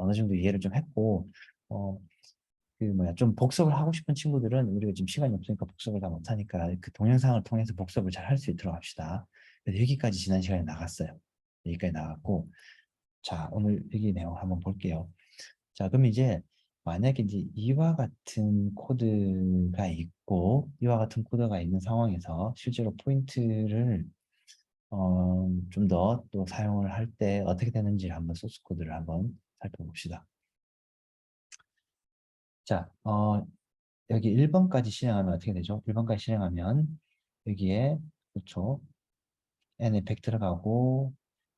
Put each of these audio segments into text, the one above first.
어느 정도 이해를 좀 했고, 좀 복습을 하고 싶은 친구들은 우리가 지금 시간이 없으니까 복습을 다 못하니까 그 동영상을 통해서 복습을 잘 할 수 있도록 합시다. 그래서 여기까지 지난 시간에 나갔어요. 여기까지 나갔고, 자, 오늘 여기 내용 한번 볼게요. 자, 그럼 이제 만약에 이제 이와 같은 코드가 있고, 이와 같은 코드가 있는 상황에서 실제로 포인트를 좀 더 또 사용을 할 때 어떻게 되는지 한번 소스 코드를 한번 살펴봅시다. 자, 여기 1번까지 실행하면 어떻게 되죠? 1번까지 실행하면 여기에 그렇죠. n에 100 들어가고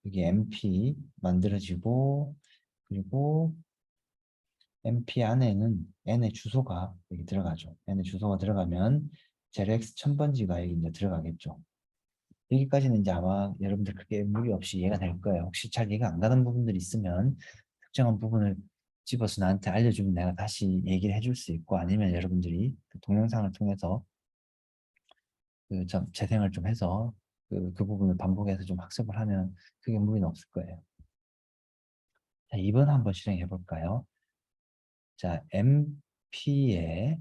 여기 mp 만들어지고 그리고 mp 안에는 n의 주소가 여기 들어가죠. n의 주소가 들어가면 제로x 1000번지가 여기 이제 들어가겠죠. 여기까지는 이제 아마 여러분들 크게 무리 없이 이해가 될 거예요. 혹시 잘 이해가 안 가는 부분들이 있으면 특정한 부분을 집어서 나한테 알려주면 내가 다시 얘기를 해줄 수 있고 아니면 여러분들이 그 동영상을 통해서 좀 재생을 좀 해서 그 부분을 반복해서 좀 학습을 하면 크게 무리는 없을 거예요. 자, 2번 한번 실행해 볼까요? 자, MP에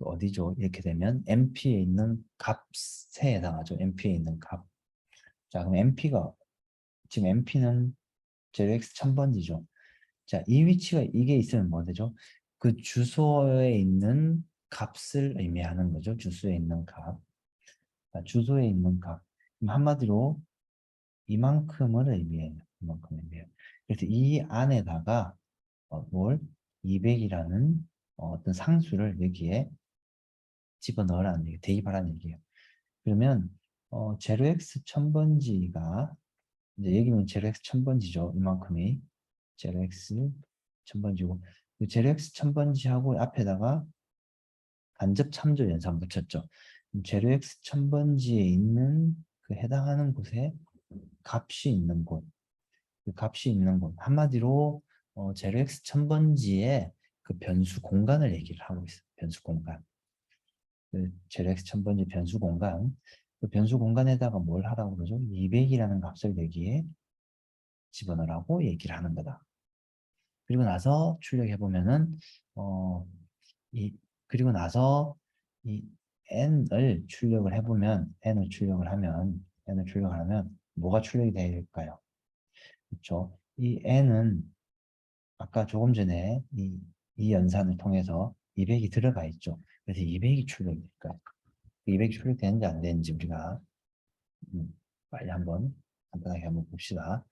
어디죠? 이렇게 되면 MP에 있는 값에 해당하죠. MP에 있는 값. 자, 그럼 MP가 지금 MP는 JX 1000번지죠. 자, 이 위치가 이게 있으면 뭐 되죠? 그 주소에 있는 값을 의미하는 거죠. 주소에 있는 값. 자, 주소에 있는 값. 그럼 한마디로 이만큼을 의미해요. 이만큼 의미해요. 그래서 이 안에다가 뭘 200이라는 어떤 상수를 여기에 집어넣으라는 얘기, 대입하라는 얘기예요. 그러면 0x 1000번지가 이제 여기는 0x 1000번지죠. 이만큼이 0x 1000번지고 그 0x 1000번지하고 앞에다가 간접 참조 연산 붙였죠. 0x 1000번지에 있는 그 해당하는 곳에 값이 있는 곳, 그 값이 있는 곳 한마디로 0x 1000번지의 그 변수 공간을 얘기를 하고 있어요. 변수 공간. 그 0x 1000번지 변수 공간. 그 변수 공간에다가 뭘 하라고 그러죠? 200이라는 값을 여기에 집어넣으라고 얘기를 하는 거다. 그리고 나서 출력해 보면은 어, 이 그리고 나서 이 n을 출력을 해보면 n을 출력을 하면 뭐가 출력이 될까요? 그렇죠? 이 n은 아까 조금 전에 이 연산을 통해서 200이 들어가 있죠. 그래서 200이 출력이 될까요? 200이 출력되는지 안 되는지 우리가 빨리 한번 간단하게 한번 봅시다.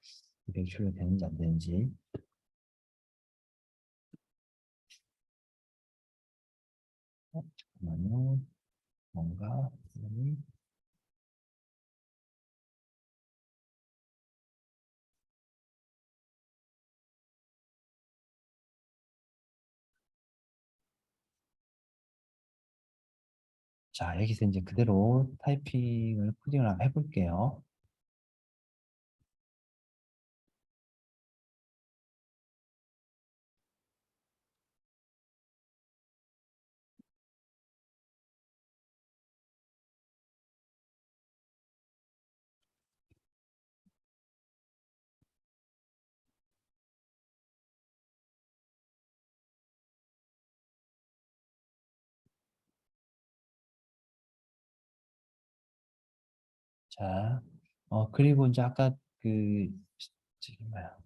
200이 출력되는지 안 되는지. 잠깐만요. 뭔가 자, 여기서 이제 그대로 타이핑을 코딩을 한번 해볼게요. 자, 그리고 이제 아까 저기 뭐야.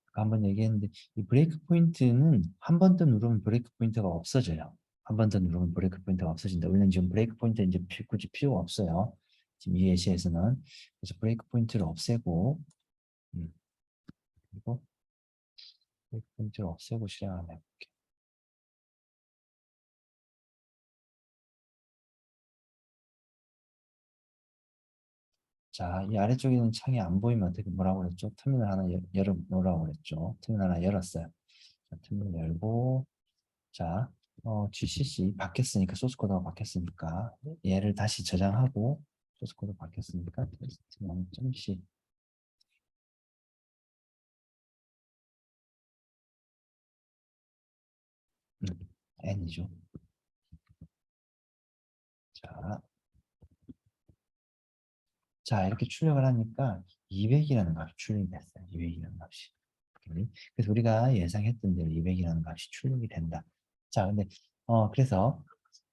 아까 한번 얘기했는데, 이 브레이크 포인트는 한 번 더 누르면 브레이크 포인트가 없어져요. 한 번 더 누르면 브레이크 포인트가 없어진다. 우리는 지금 브레이크 포인트 이제 굳이 필요가 없어요. 지금 이 예시에서는. 그래서 브레이크 포인트를 없애고, 음, 그리고 브레이크 포인트를 없애고 실행하면 해볼게요. 자, 이 아래쪽에 있는 창이 안 보이면 어떻게 뭐라고 그랬죠? 터미널 하나 열어 놓으라고 그랬죠. 터미널 하나 열었어요. 자, 터미널 열고, 자, GCC 바뀌었으니까, 소스 코드가 바뀌었으니까, 얘를 다시 저장하고, 소스 코드 바뀌었으니까, 테스트 0.c, n이죠. 자, 이렇게 출력을 하니까 200이라는 값이 출력이 됐어요. 200이라는 값이. 오케이. 그래서 우리가 예상했던 대로 200이라는 값이 출력이 된다. 자, 근데 그래서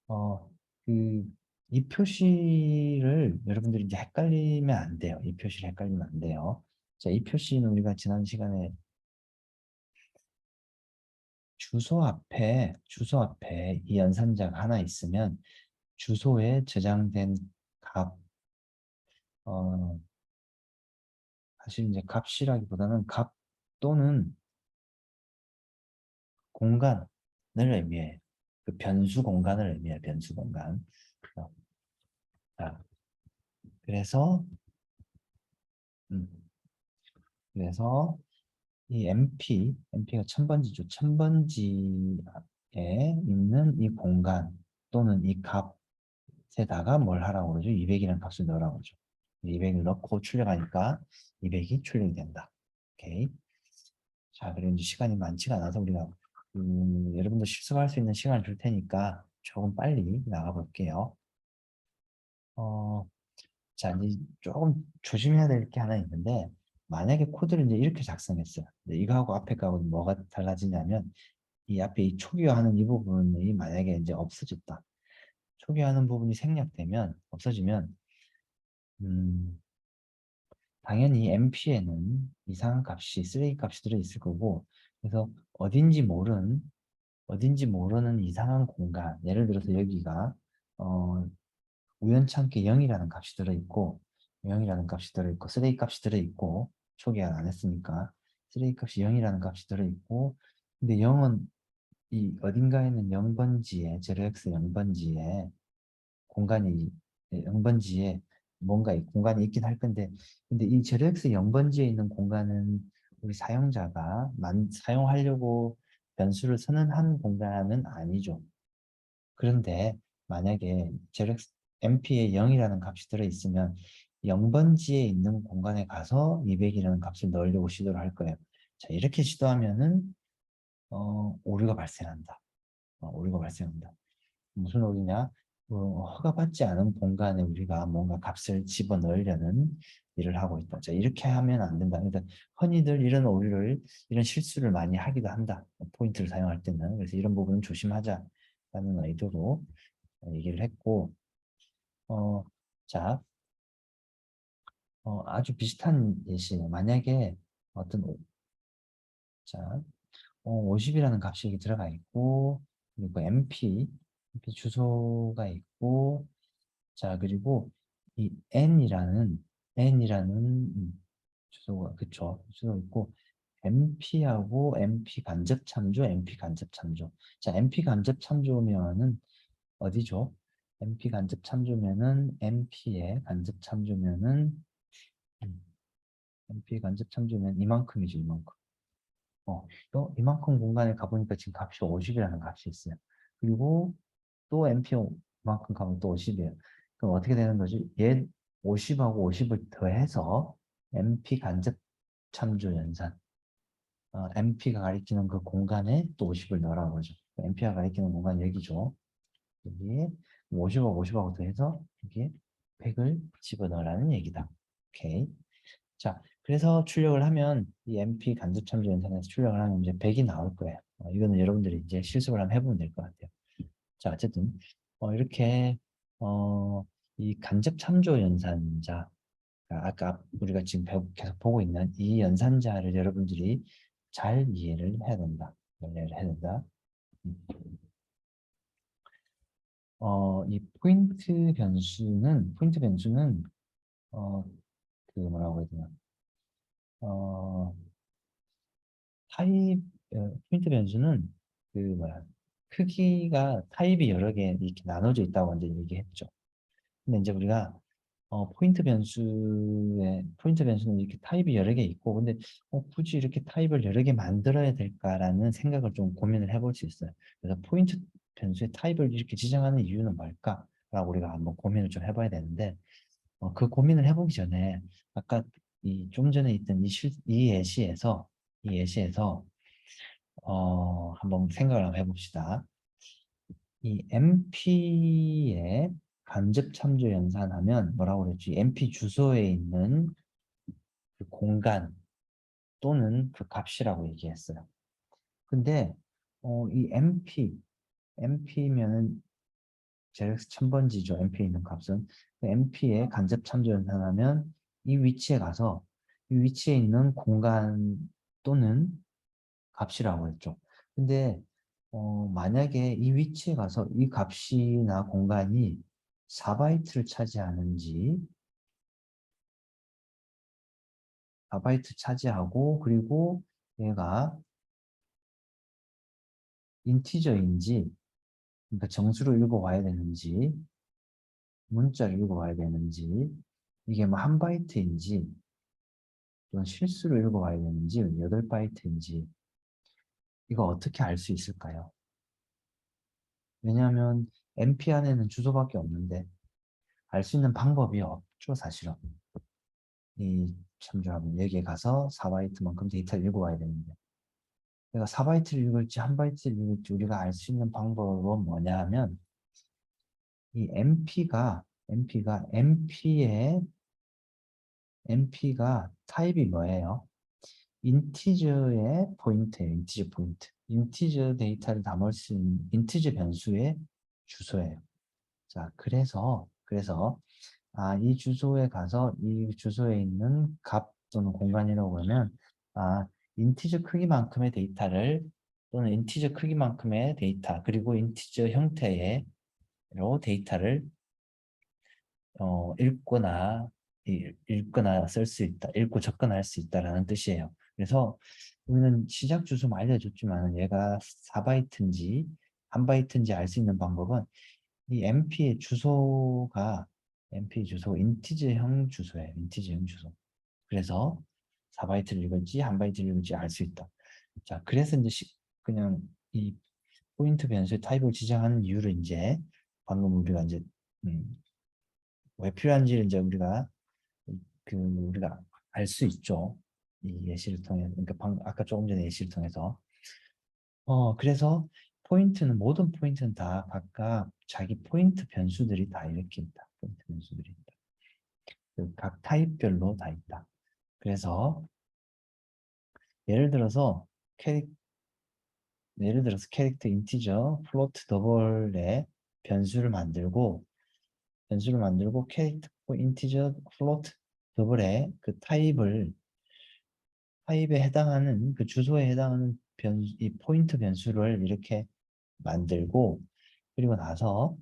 어, 그 이 표시를 여러분들이 이제 헷갈리면 안 돼요. 이 표시를 헷갈리면 안 돼요. 자, 이 표시는 우리가 지난 시간에 주소 앞에 이 연산자가 하나 있으면 주소에 저장된 값, 어, 사실 이제 값이라기보다는 값 또는 공간을 의미해요. 그 변수 공간을 의미해요. 변수 공간. 어, 자, 그래서 음, 그래서 이 MP가 천번지죠. 천번지에 있는 이 공간 또는 이 값에다가 뭘 하라고 그러죠? 200이라는 값을 넣으라고 그러죠. 200을 넣고 출력하니까 200이 출력이 된다. 오케이. 자, 그리고 이제 시간이 많지가 않아서 우리가 여러분들 실습할 수 있는 시간을 줄 테니까 조금 빨리 나가 볼게요. 어, 자, 이제 조금 조심해야 될 게 하나 있는데, 만약에 코드를 이제 이렇게 작성했어요. 근데 이거하고 앞에 거하고 뭐가 달라지냐면, 이 앞에 이 초기화하는 이 부분이 만약에 이제 없어졌다. 초기화하는 부분이 생략되면, 없어지면, 음, 당연히 MP에는 이상한 값이, 쓰레기 값이 들어있을 거고, 그래서 어딘지 모르는 이상한 공간, 예를 들어서 여기가, 어, 우연찮게 0이라는 값이 들어있고 0이라는 값이 들어있고 쓰레기 값이 들어있고 초기화 안 했으니까 쓰레기 값이 0이라는 값이 들어있고 근데 0은 이 어딘가에는 0번지에 0x 0번지에 공간이 0번지에 뭔가 이 공간이 있긴 할 건데 근데 이 0x 0번지에 있는 공간은 우리 사용자가 사용하려고 변수를 선언한 공간은 아니죠. 그런데 만약에 제렉스 MP에 0이라는 값이 들어있으면 0번지에 있는 공간에 가서 200이라는 값을 넣으려고 시도를 할 거예요. 자, 이렇게 시도하면은 오류가 발생한다. 오류가 발생한다. 무슨 오류냐? 허가받지 않은 공간에 우리가 뭔가 값을 집어넣으려는 일을 하고 있다. 자, 이렇게 하면 안 된다. 그러니까 흔히들 이런 실수를 많이 하기도 한다. 포인트를 사용할 때는. 그래서 이런 부분은 조심하자라는 의도로 얘기를 했고, 어, 자, 아주 비슷한 예시예요. 만약에 어떤, 자, 50이라는 값이 여기 들어가 있고, 그리고 MP 주소가 있고, 자, 그리고 이 N이라는 주소가, 그쵸. 주소가 있고, MP하고 MP 간접 참조, MP 간접 참조. 자, MP 간접 참조면은 어디죠? MP 간접 참조면은 MP의 간접 참조면은 MP 간접 참조면 이만큼이죠, 이만큼. 이만큼 공간에 가보니까 지금 값이 50이라는 값이 있어요. 그리고 또 MP만큼 가면 또 50이에요. 그럼 어떻게 되는 거지? 얘 50하고 50을 더해서 MP 간접 참조 연산. MP가 가리키는 그 공간에 또 50을 넣으라고 그러죠. MP가 가리키는 공간 여기죠. 여기에 50하고 50하고 더해서 여기에 100을 집어넣으라는 얘기다. 오케이. 자, 그래서 출력을 하면 이 MP 간접 참조 연산에서 출력을 하면 이제 100이 나올 거예요. 이거는 여러분들이 이제 실습을 한번 해보면 될 것 같아요. 자, 어쨌든 이렇게 어, 이 간접 참조 연산자, 아까 우리가 지금 계속 보고 있는 이 연산자를 여러분들이 잘 이해를 해야 된다. 이해를 해야 된다. 음. 이 포인트 변수는 어, 그 뭐라고 해야 되나? 어, 타입 포인트 변수는 그 뭐야 크기가 타입이 여러 개 이렇게 나눠져 있다고 먼저 얘기했죠. 근데 이제 우리가 포인트 변수는 이렇게 타입이 여러 개 있고 근데 굳이 이렇게 타입을 여러 개 만들어야 될까라는 생각을 좀 고민을 해볼 수 있어요. 그래서 포인트 변수의 타입을 이렇게 지정하는 이유는 뭘까라고 우리가 한번 고민을 좀 해봐야 되는데 그 고민을 해보기 전에 아까 이 좀 전에 있던 이 예시에서 한번 생각을 한번 해봅시다. 이 MP의 간접 참조 연산하면 뭐라고 그랬지? MP 주소에 있는 그 공간 또는 그 값이라고 얘기했어요. 근데 이 MP면은 제렉스 1000번지죠. MP에 있는 값은. MP에 간접 참조 연산하면 이 위치에 가서 이 위치에 있는 공간 또는 값이라고 했죠. 근데 만약에 이 위치에 가서 이 값이나 공간이 4바이트를 차지하는지 4바이트 차지하고 그리고 얘가 인티저인지 그러니까 정수로 읽어와야 되는지 문자를 읽어와야 되는지 이게 뭐 한 바이트인지 또는 실수로 읽어와야 되는지 8바이트인지 이거 어떻게 알 수 있을까요? 왜냐하면 MP 안에는 주소밖에 없는데 알 수 있는 방법이 없죠, 사실은. 이 참조하면 여기에 가서 4바이트만큼 데이터를 읽어와야 되는데 내가 4바이트를 읽을지 한 바이트를 읽을지 우리가 알 수 있는 방법은 뭐냐 하면 이 MP가 타입이 뭐예요? 인티저의 포인트예요. 인티저 포인트. 인티저 데이터를 담을 수 있는 인티저 변수의 주소예요. 자, 그래서 이 주소에 가서 이 주소에 있는 값 또는 공간이라고 하면 인티저 크기만큼의 데이터를 또는 인티저 크기만큼의 데이터 그리고 인티저 형태의 데이터를 읽거나 읽거나 쓸 수 있다, 읽고 접근할 수 있다라는 뜻이에요. 그래서 우리는 시작 주소 많이 알려줬지만 얘가 4바이트인지 한 바이트인지 알 수 있는 방법은 이 MP의 주소가 인티저형 주소예요. 인티저형 주소. 그래서 4바이트를 읽을지 한 바이트를 읽을지 알 수 있다. 자, 그래서 이제 그냥 이 포인트 변수의 타입을 지정하는 이유를 이제 방금 우리가 이제 왜 필요한지를 이제 우리가 알 수 있죠. 이 예시를 통해 그러니까 아까 조금 전에 예시를 통해서 그래서 모든 포인트는 다 각각 자기 포인트 변수들이 다 이렇게 있다. 포인트 변수들이 있다. 각 타입별로 다 있다. 그래서 예를 들어서 캐릭 캐릭터 인티저 플로트 더블에 변수를 만들고 캐릭터 인티저 플로트 더블에 그 타입에 해당하는 그 주소에 해당하는 이 포인트 변수를 이렇게 만들고 그리고 나서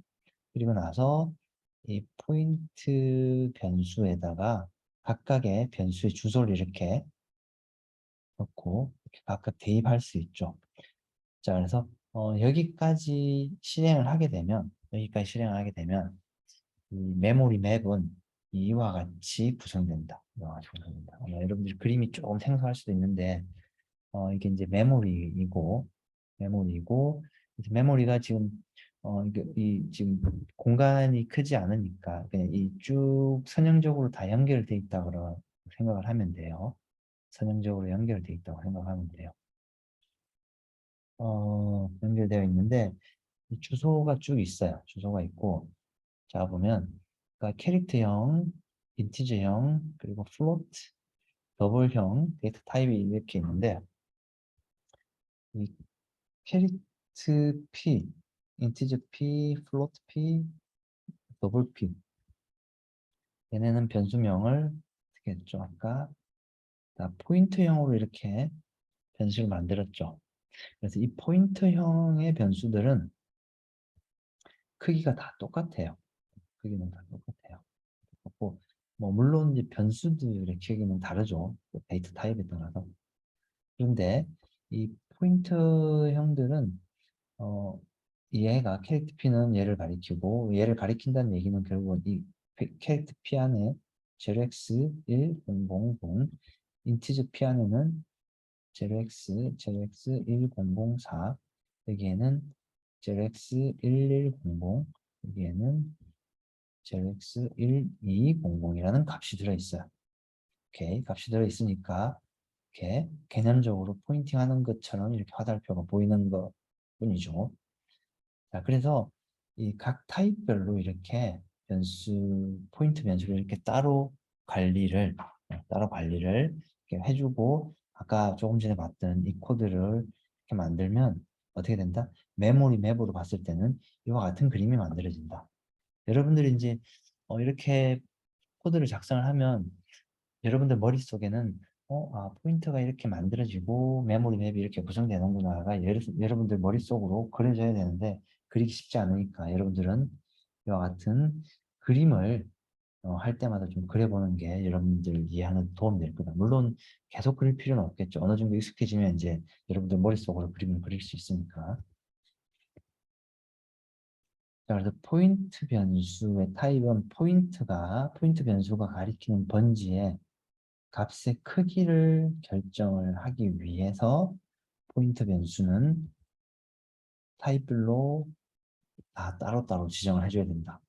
이 포인트 변수에다가 각각의 변수의 주소를 이렇게 넣고 이렇게 각각 대입할 수 있죠. 자, 그래서 여기까지 실행을 하게 되면 이 메모리 맵은 이와 같이 구성된다. 여러분들 그림이 조금 생소할 수도 있는데 이게 이제 메모리이고 이제 메모리가 지금 지금 공간이 크지 않으니까 그냥 이 쭉 선형적으로 다 연결돼 있다고 생각을 하면 돼요. 선형적으로 연결돼 있다고 생각하면 돼요. 연결되어 있는데 이 주소가 쭉 있어요. 주소가 있고 자 보면 그러니까 캐릭터형, 인티저형, 그리고 플로트, 더블형 데이터 타입이 이렇게 있는데 이 캐릭터 P, 인티저 P, 플로트 P, 더블 P 얘네는 변수명을 어떻게 했죠? 아까 포인트형으로 이렇게 변수를 만들었죠. 그래서 이 포인트형의 변수들은 크기가 다 똑같아요. 크기는 다 똑같아요. 똑같고, 뭐 물론 이제 변수들의 크기는 다르죠. 그 데이터 타입에 따라서. 그런데 이 포인트형들은 얘가 캐릭터 P는 얘를 가리키고 얘를 가리킨다는 얘기는 결국은 이 캐릭터 P 안에 0x 1 0 0 0 인티저 P 안에는 0x 1 0 0 4 여기에는 0x 1 1 0 0 여기에는 0x 1 2 0 0이라는 값이 들어있어요. 오케이, 값이 들어있으니까 이렇게 개념적으로 포인팅하는 것처럼 이렇게 화살표가 보이는 것 뿐이죠. 자, 그래서 이 각 타입별로 이렇게 포인트 변수를 이렇게 따로 관리를 이렇게 해주고, 아까 조금 전에 봤던 이 코드를 이렇게 만들면 어떻게 된다? 메모리 맵으로 봤을 때는 이와 같은 그림이 만들어진다. 여러분들이 이제 이렇게 코드를 작성을 하면 여러분들 머릿속에는 포인트가 이렇게 만들어지고 메모리 맵이 이렇게 구성되는구나가 여러분들 머릿속으로 그려져야 되는데 그리기 쉽지 않으니까 여러분들은 이와 같은 그림을 할 때마다 좀 그려보는 게 여러분들 이해하는 데 도움이 될 거다. 물론 계속 그릴 필요는 없겠죠. 어느 정도 익숙해지면 이제 여러분들 머릿속으로 그림을 그릴 수 있으니까. 자, 그래서 포인트 변수의 타입은 포인트 변수가 가리키는 번지의 값의 크기를 결정을 하기 위해서 포인트 변수는 타입별로 다 따로따로 지정을 해줘야 된다.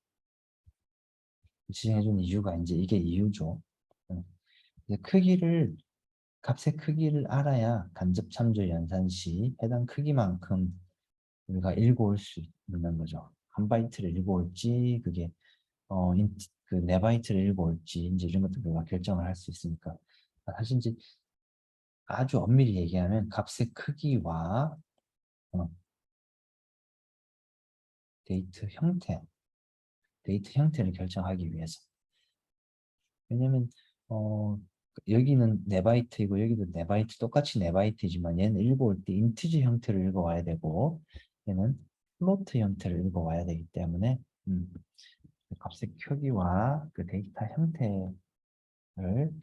지정해준 이유가 이제 이게 이유죠. 응. 이제 값의 크기를 알아야 간접 참조 연산 시 해당 크기만큼 우리가 읽어올 수 있는 거죠. 한 바이트를 읽어올지, 그게 네 바이트를 읽어올지, 이제 이런 것들 우리가 결정을 할 수 있으니까. 사실 이제 아주 엄밀히 얘기하면 값의 크기와 어, 데이트 형태, 데이트 형태를 결정하기 위해서. 왜냐면 어, 여기는 4바이트이고 여기도 4바이트 똑같이 4바이트지만 얘는 읽어올 때 인티지 형태를 읽어와야 되고 얘는 플로트 형태를 읽어와야 되기 때문에 그 값의 크기와 그 데이터 형태를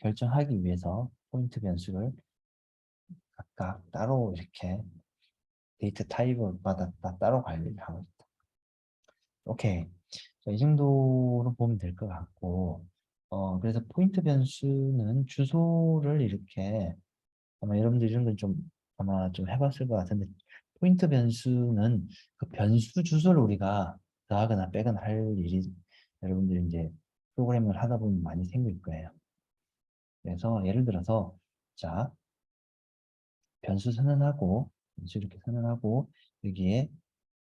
결정하기 위해서 포인트 변수를 각각 따로 이렇게 데이터 타입마다 다 따로 관리를 하고 있다. 오케이. 자, 이 정도로 보면 될 것 같고, 그래서 포인트 변수는 주소를 이렇게, 아마 여러분들 이런 건 좀, 아마 좀 해봤을 것 같은데, 포인트 변수는 그 변수 주소를 우리가 더하거나 빼거나 할 일이 여러분들이 이제 프로그래밍을 하다 보면 많이 생길 거예요. 그래서 예를 들어서, 자, 변수 이렇게 선언하고, 여기에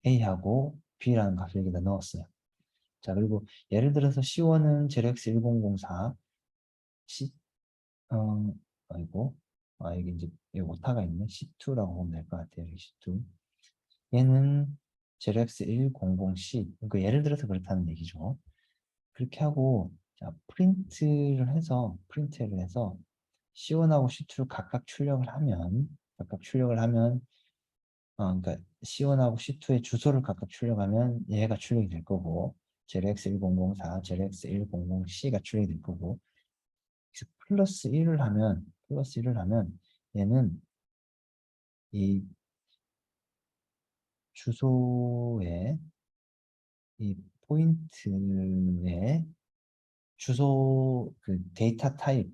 A하고 B라는 값을 여기다 넣었어요. 자, 그리고 예를 들어서 C1은 제로엑스 1004, C, 어, 아이고, 여기 이제 여기 오타가 있네. C2라고 보면 될 것 같아요. 여기 C2. 얘는 제로엑스 100C. 그러니까 예를 들어서 그렇다는 얘기죠. 그렇게 하고, 자, 프린트를 해서 C1하고 C2를 각각 출력을 하면, 그러니까 C1하고 C2의 주소를 각각 출력하면 얘가 출력이 될 거고, JLX1004, JLX100C가 출력이 될 거고, 플러스 1을 하면 얘는 이 주소의 이 포인트의 주소 그 데이터 타입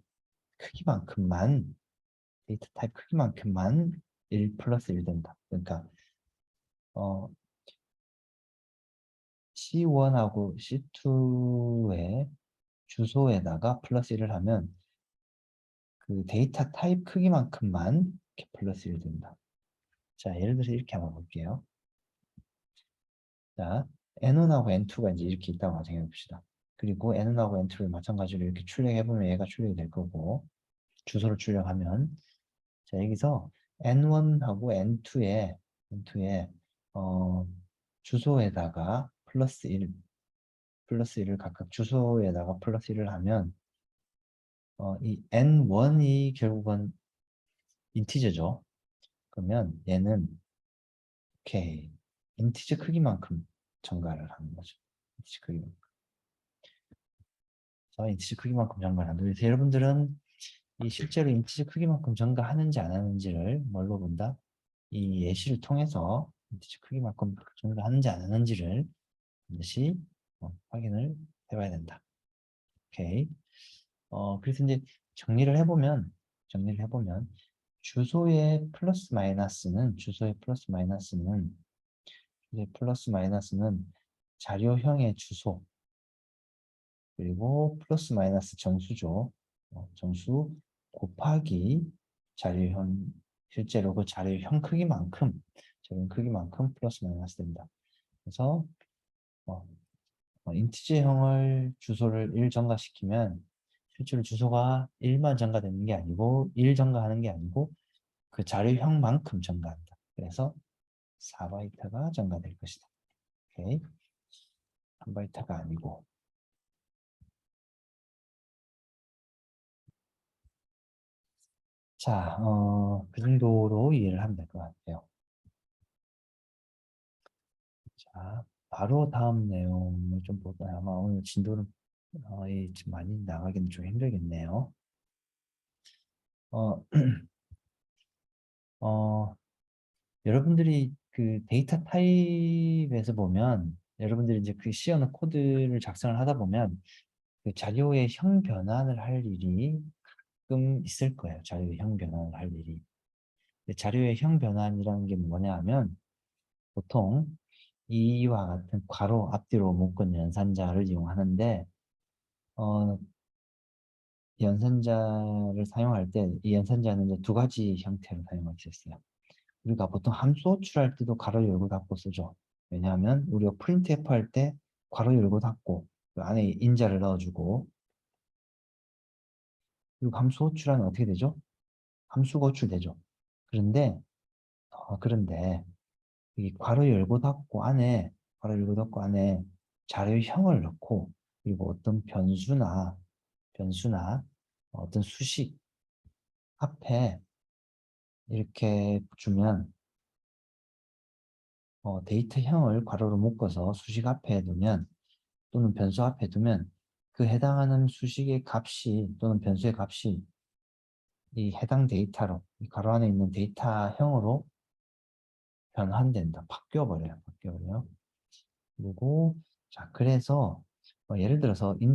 크기만큼만 1 플러스 1 된다. 그러니까 어, C1하고 C2의 주소에다가 플러스 1을 하면 그 데이터 타입 크기만큼만 이렇게 플러스 1 된다. 자, 예를 들어서 이렇게 한번 볼게요. 자, N1하고 N2가 이제 이렇게 있다고 가정해 봅시다. 그리고 N1하고 N2를 마찬가지로 이렇게 출력해보면 얘가 출력이 될 거고, 주소를 출력하면, 자, 여기서 N1하고 N2에, 어, 주소에다가 플러스 1을 각각 주소에다가 플러스 1을 하면, 이 N1이 결국은 인티저죠. 그러면 얘는 이렇게 인티저 크기만큼 전가를 하는 거죠. 인티저 크기만큼. 인티저 크기만큼 전가를 한다. 그래서 여러분들은 이 실제로 인티저 크기만큼 전가하는지 안 하는지를 뭘로 본다? 이 예시를 통해서 인티저 크기만큼 전가하는지 안 하는지를 반드시 확인을 해봐야 된다. 오케이. 그래서 이제 정리를 해보면 주소의 플러스 마이너스는 자료형의 주소, 그리고 플러스 마이너스 정수죠. 정수 곱하기 자료형, 실제로 그 자료형 크기만큼 플러스 마이너스 됩니다. 그래서 어, 인티저형을 주소를 1 전가시키면 실제로 주소가 1만 전가되는 게 아니고 1 전가하는 게 아니고 그 자료형만큼 전가한다. 그래서 4바이트가 전가될 것이다. 오케이. 1바이트가 아니고. 자, 그 정도로 이해를 하면 될 것 같아요. 자, 바로 다음 내용을 좀 볼까요? 아마 오늘 진도는 좀 많이 나가기는 좀 힘들겠네요. 어, 어, 여러분들이 그 데이터 타입에서 보면 여러분들이 이제 그 C언어 코드를 작성을 하다 보면 그 자료의 형 변환을 할 일이 가끔 있을 거예요. 자료의 형 변환을 할 일이. 근데 자료의 형 변환이라는 게 뭐냐 하면 보통 이와 같은 괄호 앞뒤로 묶은 연산자를 이용하는데 어, 연산자를 사용할 때 이 연산자는 이제 두 가지 형태로 사용할 수 있어요. 우리가 보통 함수 호출할 때도 괄호 열고 닫고 쓰죠. 왜냐하면 우리가 printf 할 때 괄호 열고 닫고 그 안에 인자를 넣어주고 그리고 함수 호출하면 어떻게 되죠? 함수가 호출되죠. 그런데 이 괄호 열고 닫고 안에 괄호 열고 닫고 안에 자료형을 넣고 그리고 어떤 변수나 어떤 수식 앞에 이렇게 주면 데이터형을 괄호로 묶어서 수식 앞에 두면 또는 변수 앞에 두면 그 해당하는 수식의 값이 또는 변수의 값이 이 해당 데이터로 이 괄호 안에 있는 데이터형으로 변환된다. 바뀌어버려요. 그리고 자 그래서 예를 들어서 이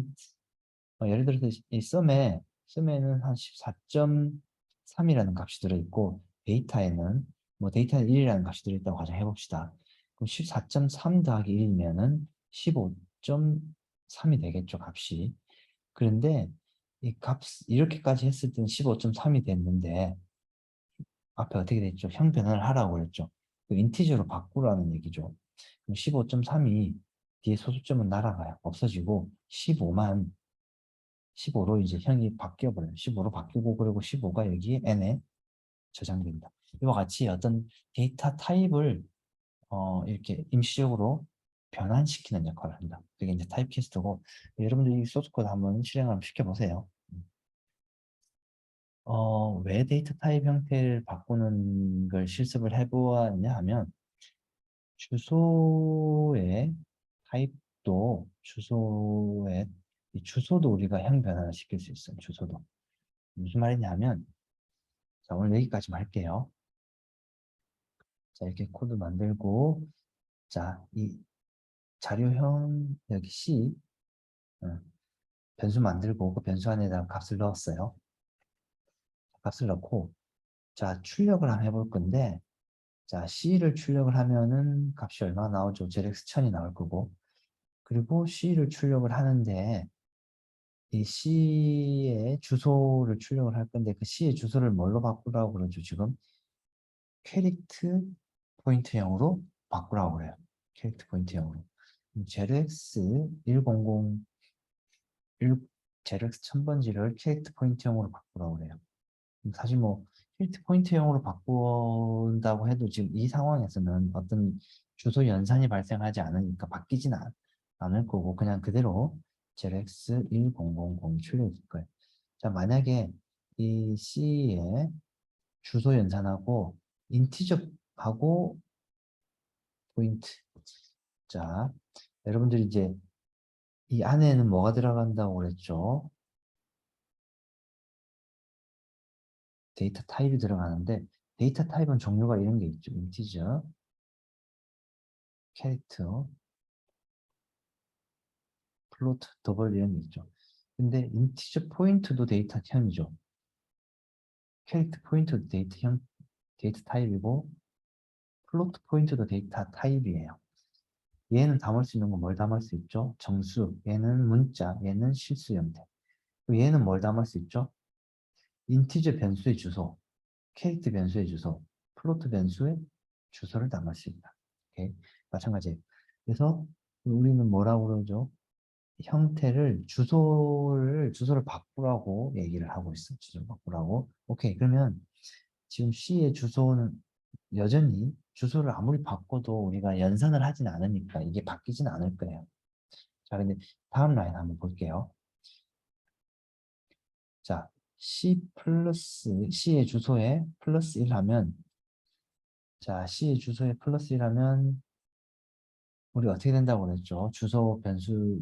썸에는 한 14.3이라는 값이 들어있고 데이터에는 뭐 데이터에 1이라는 값이 들어있다고 가정해 봅시다. 그럼 14.3 더하기 1이면은 15.3이 되겠죠, 값이. 그런데 이 값 이렇게까지 했을 때는 15.3이 됐는데 앞에 어떻게 됐죠? 형 변환을 하라고 그랬죠. 그 인티저로 바꾸라는 얘기죠. 그럼 15.3이 뒤에 소수점은 날아가요. 없어지고 15로 이제 형이 바뀌어버려요. 15로 바뀌고 그리고 15가 여기 n에 저장됩니다. 이와 같이 어떤 데이터 타입을 이렇게 임시적으로 변환시키는 역할을 한다. 그게 이제 타입캐스트고 여러분들이 소스 코드 한번 실행을 한번 시켜보세요. 왜 데이터 타입 형태를 바꾸는 걸 실습을 해보았냐 하면 주소의 타입도 이 주소도 우리가 형 변환을 시킬 수 있어요. 주소도. 무슨 말이냐면 자, 오늘 여기까지만 할게요. 자, 이렇게 코드 만들고 자, 이 자료형 여기 C 어, 변수 만들고 그 변수 안에다가 값을 넣었어요. 값을 넣고 자, 출력을 한번 해볼 건데 자, C를 출력을 하면은 값이 얼마 나오죠? JRX 1000이 나올 거고 그리고 C를 출력을 하는데 이 C의 주소를 출력을 할 건데 그 C의 주소를 뭘로 바꾸라고 그러죠? 지금 캐릭트 포인트형으로 바꾸라고 그래요. 캐릭터 포인트형으로. JRX 100 JRX 1000번지를 캐릭터 포인트형으로 바꾸라고 그래요. 사실 뭐 캐릭터 포인트형으로 바꾼다고 해도 지금 이 상황에서는 어떤 주소 연산이 발생하지 않으니까 바뀌진 않을 거고 그냥 그대로 JRX 1000 출력일 거예요. 자, 만약에 이 C의 주소 연산하고 인티저하고 포인트. 자, 여러분들이 이제 이 안에는 뭐가 들어간다고 그랬죠? 데이터 타입이 들어가는데 데이터 타입은 종류가 이런 게 있죠. 인티저, 캐릭터, 플로트, 더블 이런 게 있죠. 근데 인티저 포인트도 데이터형이죠. 캐릭터 포인트도 데이터 타입이고 플로트 포인트도 데이터 타입이에요. 얘는 담을 수 있는 건 뭘 담을 수 있죠? 정수, 얘는 문자, 얘는 실수 형태. 얘는 뭘 담을 수 있죠? 인티저 변수의 주소, 캐릭터 변수의 주소, 플로트 변수의 주소를 담을 수 있다. 오케이? 마찬가지예요. 그래서 우리는 뭐라고 그러죠? 형태를 주소를 바꾸라고 얘기를 하고 있어. 주소를 바꾸라고. 오케이. 그러면 지금 C의 주소는 여전히 주소를 아무리 바꿔도 우리가 연산을 하진 않으니까 이게 바뀌진 않을 거예요. 자, 근데 다음 라인 한번 볼게요. 자, C의 주소에 플러스 1 하면, 자, C의 주소에 플러스 1 하면, 우리 어떻게 된다고 그랬죠? 주소 변수,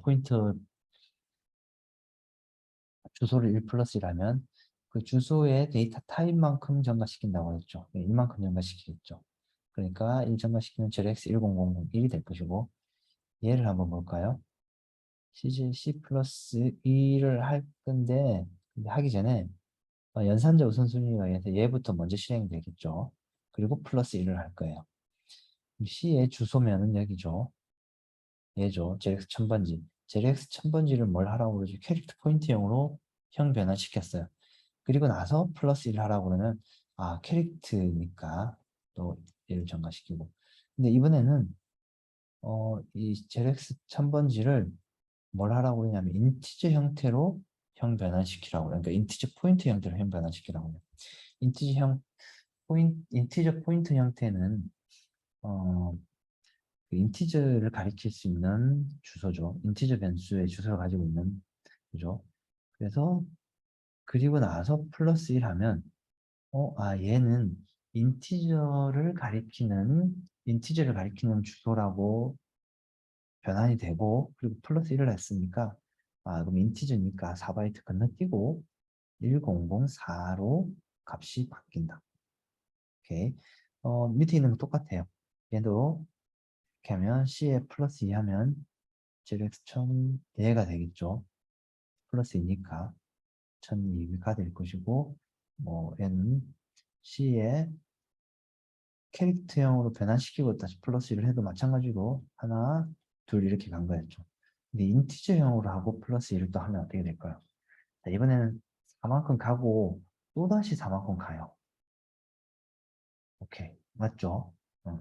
포인트 주소를 1 플러스 1 하면, 그 주소의 데이터 타입만큼 증가시킨다고 했죠. 이만큼 증가시키겠죠. 그러니까 1 증가시키면 절x 10001이 될 것이고, 얘를 한번 볼까요? C 플러스 2를 할 건데, 근데 하기 전에 연산자 우선순위에 의해서 얘부터 먼저 실행이 되겠죠. 그리고 플러스 1을 할 거예요. C의 주소면은 여기죠. 얘죠. JX 1000번지. JX 1000번지를 뭘 하라고 그러죠? 캐릭터 포인트형으로 형 변환시켰어요. 그리고 나서 플러스 1 하라고 그러면, 아, 캐릭터니까 또 얘를 증가시키고. 근데 이번에는 이 JX 1000번지를 뭘 하라고 그러냐면 인티저 형태로 형 변환시키라고 그래요. 그러니까 인티저 포인트 형태로 형 변환시키라고 해요. 인티저 포인트 형태는 어, 그 인티저를 가리킬 수 있는 주소죠. 인티저 변수의 주소를 가지고 있는 그죠? 그래서 그리고 나서 플러스 1 하면 얘는 인티저를 가리키는 주소라고 변환이 되고 그리고 플러스 1을 했으니까 그럼 인티저니까 4바이트 건너뛰고 1004로 값이 바뀐다. 오케이. 밑에 있는 거 똑같아요. 얘도 이렇게 하면 C에 플러스 2 하면 JX 1000대가 되겠죠. 플러스 2니까 1200가 될 것이고 뭐 얘는 C에 캐릭터형으로 변환시키고 다시 플러스 1을 해도 마찬가지로 하나, 둘 이렇게 간 거였죠. 근데 인티저형으로 하고 플러스 1을 또 하면 어떻게 될까요? 자, 이번에는 4만큼 가고 또다시 4만큼 가요. 오케이. 맞죠? 어.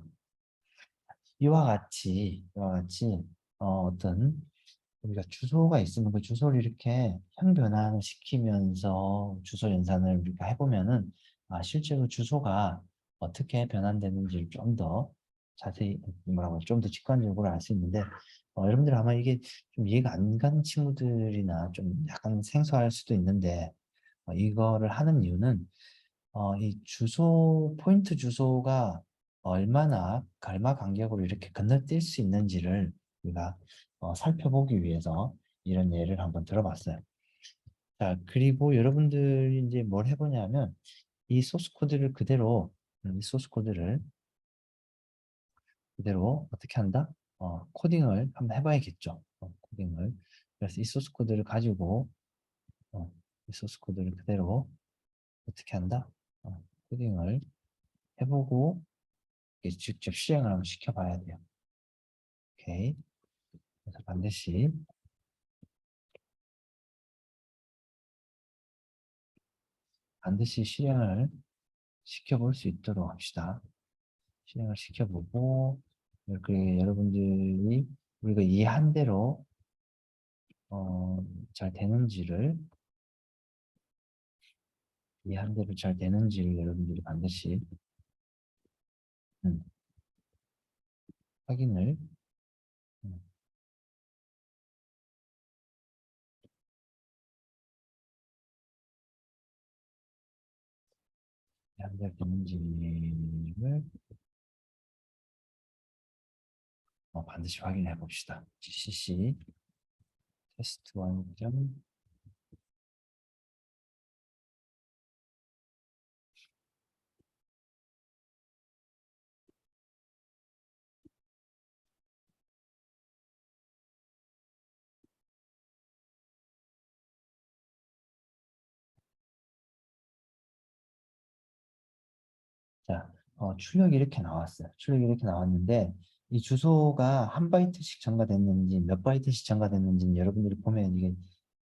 이와 같이 어떤 우리가 주소가 있으면 그 주소를 이렇게 형 변환을 시키면서 주소 연산을 우리가 해보면은 실제로 주소가 어떻게 변환되는지를 좀 더 자세히 좀 더 직관적으로 알 수 있는데 여러분들 아마 이게 좀 이해가 안 가는 친구들이나 좀 약간 생소할 수도 있는데 이거를 하는 이유는 이 포인트 주소가 얼마나 갈마 간격으로 이렇게 건너뛸 수 있는지를 우리가 살펴보기 위해서 이런 예를 한번 들어봤어요. 자, 그리고 여러분들이 이제 뭘 해보냐면 이 소스 코드를 이 소스 코드를 그대로 어떻게 한다? 코딩을 한번 해봐야겠죠. 코딩을. 그래서 이 소스 코드를 가지고 이 소스 코드를 그대로 어떻게 한다? 코딩을 해보고 직접 실행을 한번 시켜봐야 돼요. 오케이. 그래서 반드시 실행을 시켜볼 수 있도록 합시다. 실행을 시켜보고, 이렇게 여러분들이 우리가 이해한 대로, 잘 되는지를, 이해한 대로 잘 되는지를 여러분들이 반드시, 음, 확인을, 음, 이해한 대로 되는지를 반드시 확인해 봅시다. GCC 테스트 1점 자, 출력이 이렇게 나왔어요. 출력이 이렇게 나왔는데, 이 주소가 한 바이트씩 첨가됐는지, 몇 바이트씩 첨가됐는지 여러분들이 보면 이게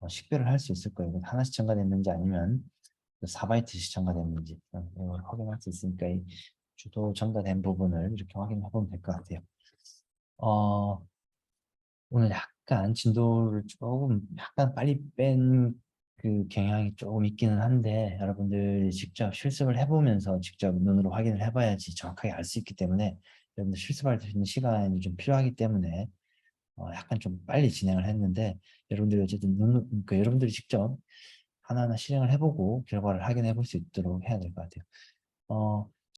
식별을 할 수 있을 거예요. 하나씩 첨가됐는지 아니면 4바이트씩 첨가됐는지, 이걸 확인할 수 있으니까 이 주소 첨가된 부분을 이렇게 확인해 보면 될 것 같아요. 어, 오늘 약간 진도를 조금 약간 빨리 뺀 그 경향이 조금 있기는 한데 여러분들이 직접 실습을 해보면서 직접 눈으로 확인을 해봐야지 정확하게 알 수 있기 때문에 여러분들 실습할 수 있는 시간이 좀 필요하기 때문에 약간 좀 빨리 진행을 했는데 여러분들이 어쨌든 여러분들이 직접 하나하나 실행을 해보고 결과를 확인해 볼 수 있도록 해야 될 것 같아요.